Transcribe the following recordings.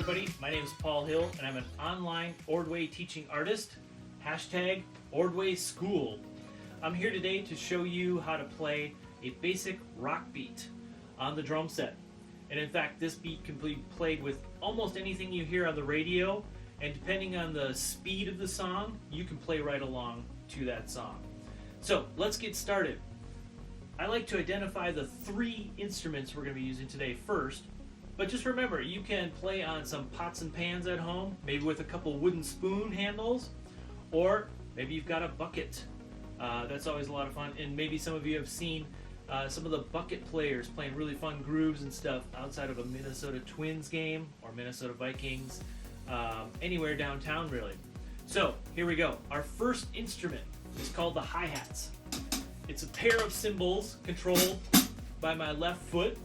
everybody, my name is Paul Hill and I'm an online Ordway teaching artist, hashtag Ordway School. I'm here today to show you how to play a basic rock beat on the drum set. And in fact, this beat can be played with almost anything you hear on the radio, and depending on the speed of the song, you can play right along to that song. So let's get started. I like to identify the three instruments we're going to be using today first. But just remember, you can play on some pots and pans at home, maybe with a couple wooden spoon handles, or maybe you've got a bucket. That's always a lot of fun, and maybe some of you have seen some of the bucket players playing really fun grooves and stuff outside of a Minnesota Twins game or Minnesota Vikings, anywhere downtown really. So here we go. Our first instrument is called the hi-hats. It's a pair of cymbals controlled by my left foot.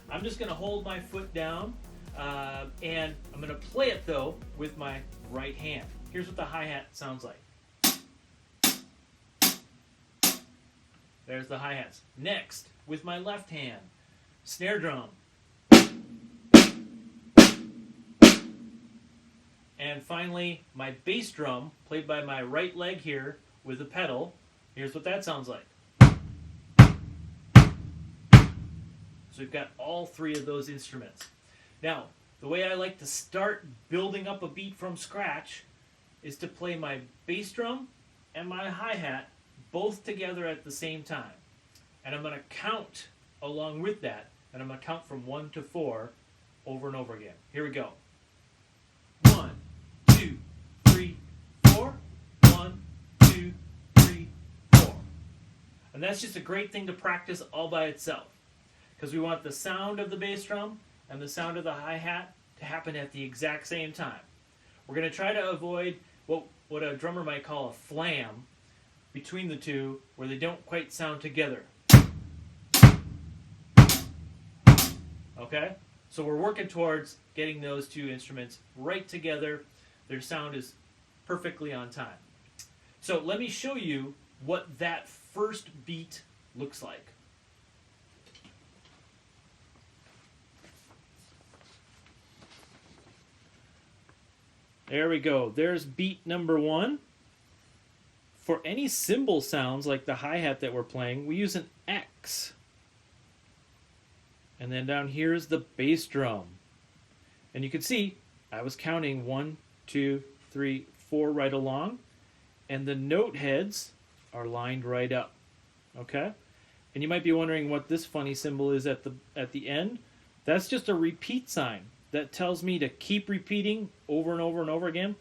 I'm just going to hold my foot down, and I'm going to play it, though, with my right hand. Here's what the hi-hat sounds like. There's the hi-hats. Next, with my left hand, snare drum. And finally, my bass drum, played by my right leg here with a pedal. Here's what that sounds like. So we've got all three of those instruments. Now, the way I like to start building up a beat from scratch is to play my bass drum and my hi-hat both together at the same time. And I'm going to count along with that, and I'm going to count from 1 to 4 over and over again. Here we go. 1, 2, 3, 4. 1, 2, 3, 4. And that's just a great thing to practice all by itself, because we want the sound of the bass drum and the sound of the hi-hat to happen at the exact same time. We're going to try to avoid what a drummer might call a flam between the two, where they don't quite sound together. Okay? So we're working towards getting those two instruments right together. Their sound is perfectly on time. So let me show you what that first beat looks like. There we go. There's beat number 1. For any cymbal sounds like the hi-hat that we're playing, we use an X. And then down here is the bass drum. And you can see I was counting 1, 2, 3, 4 right along. And the note heads are lined right up. Okay? And you might be wondering what this funny symbol is at the end. That's just a repeat sign. That tells me to keep repeating over and over and over again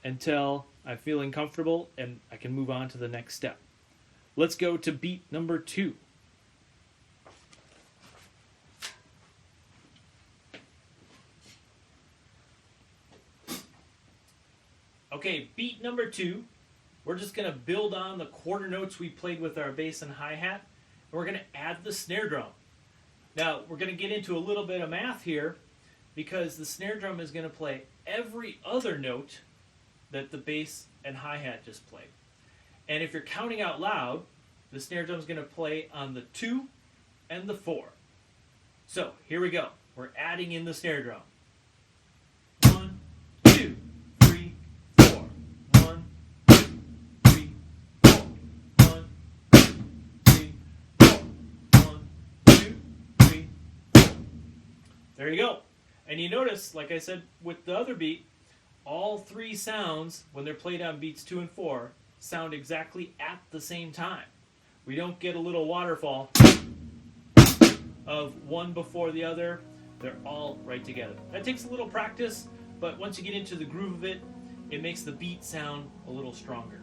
until I'm feeling comfortable and I can move on to the next step. Let's go to beat number 2. Okay, beat number 2. We're just going to build on the quarter notes we played with our bass and hi-hat, and we're going to add the snare drum. Now, we're going to get into a little bit of math here, because the snare drum is going to play every other note that the bass and hi-hat just played. And if you're counting out loud, the snare drum is going to play on the 2 and the 4. So, here we go. We're adding in the snare drum. 1, 2, 3, 4. 1, 2, 3, 4. 1, 2, 3, 4. 1, 2, 3, 4. There you go. And you notice, like I said with the other beat, all three sounds, when they're played on beats 2 and 4, sound exactly at the same time. We don't get a little waterfall of one before the other. They're all right together. That takes a little practice, but once you get into the groove of it, it makes the beat sound a little stronger.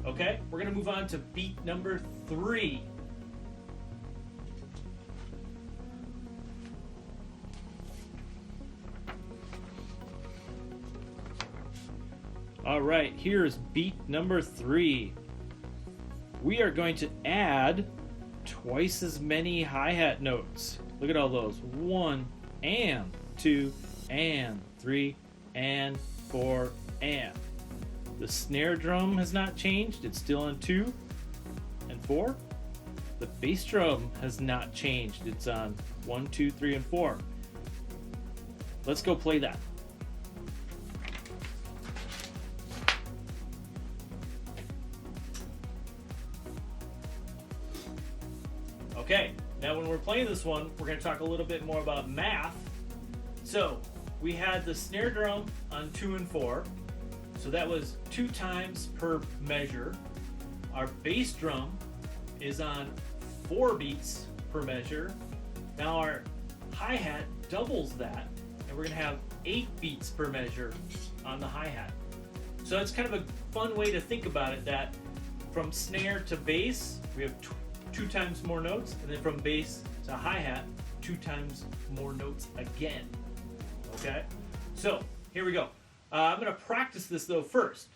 Okay, we're going to move on to beat number 3. All right, here's beat number 3. We are going to add twice as many hi-hat notes. Look at all those. 1 and 2 and 3 and 4 and. The snare drum has not changed. It's still on 2 and 4. the bass drum has not changed. It's on 1, 2, 3, and 4. Let's go play that. Okay, now when we're playing this one, we're going to talk a little bit more about math. So, we had the snare drum on 2 and 4, so that was 2 times per measure. Our bass drum is on 4 beats per measure. Now our hi-hat doubles that, and we're going to have 8 beats per measure on the hi-hat. So that's kind of a fun way to think about it, that from snare to bass, we have 2 times more notes, and then from bass to hi-hat, 2 times more notes again. Okay? So, here we go. I'm going to practice this though first.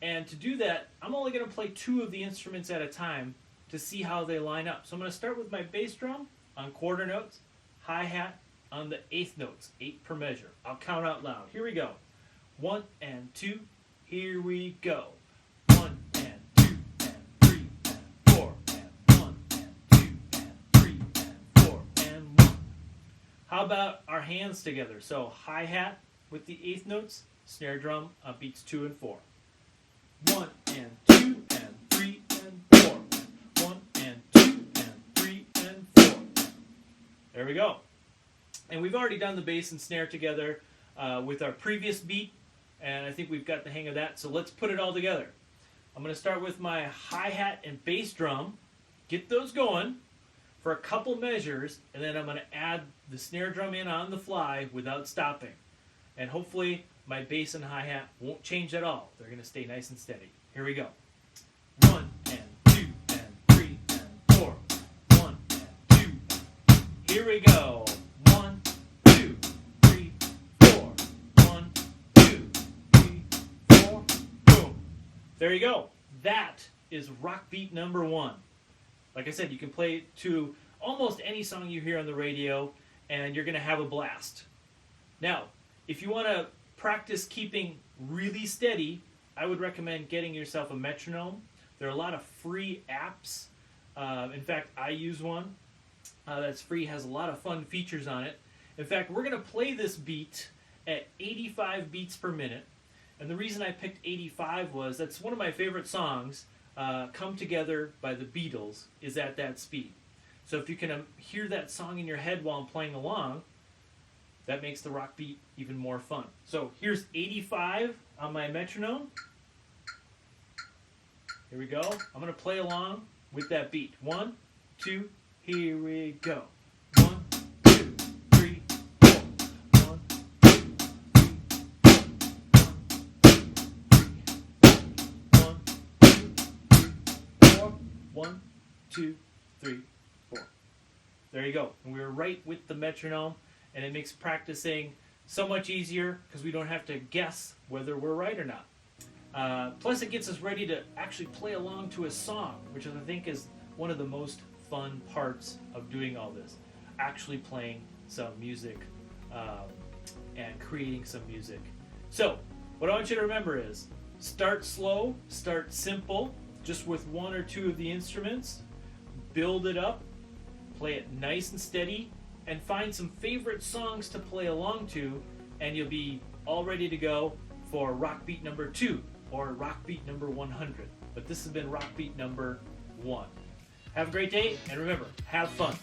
And to do that, I'm only going to play 2 of the instruments at a time to see how they line up. So I'm going to start with my bass drum on quarter notes, hi-hat on the 8th notes, 8 per measure. I'll count out loud. Here we go. 1 and 2, here we go. 1 and 2 and 3 and 4 and 1 and 2 and 3 and 4 and 1. How about our hands together? So hi-hat with the 8th notes, snare drum on beats 2 and 4. 1 and 2 and 3 and 4. 1 and 2 and 3 and 4. There we go. And we've already done the bass and snare together with our previous beat, and I think we've got the hang of that, so let's put it all together. I'm going to start with my hi-hat and bass drum, get those going for a couple measures, and then I'm going to add the snare drum in on the fly without stopping. And hopefully my bass and hi-hat won't change at all. They're going to stay nice and steady. Here we go. 1 and 2 and 3 and 4. 1 and 2. Here we go. 1, 2, 3, 4. 1, 2, 3, 4. Boom. There you go. That is rock beat number 1. Like I said, you can play it to almost any song you hear on the radio, and you're going to have a blast. Now, if you want to practice keeping really steady, I would recommend getting yourself a metronome. There are a lot of free apps. In fact, I use one that's free, has a lot of fun features on it. In fact, we're going to play this beat at 85 beats per minute. And the reason I picked 85 was that's one of my favorite songs, Come Together by the Beatles, is at that speed. So if you can hear that song in your head while I'm playing along, that makes the rock beat even more fun. So here's 85 on my metronome. Here we go. I'm going to play along with that beat. 1, 2, here we go. 1, 2, 3, 4. 1, 2, 3, 4. 1, 2, 3, 4. There you go. And we're right with the metronome. And it makes practicing so much easier because we don't have to guess whether we're right or not. Plus, it gets us ready to actually play along to a song, which I think is one of the most fun parts of doing all this. Actually playing some music and creating some music. So, what I want you to remember is start slow, start simple, just with 1 or 2 of the instruments, build it up, play it nice and steady, and find some favorite songs to play along to, and you'll be all ready to go for rock beat number 2 or rock beat number 100. But this has been rock beat number 1. Have a great day, and remember, have fun.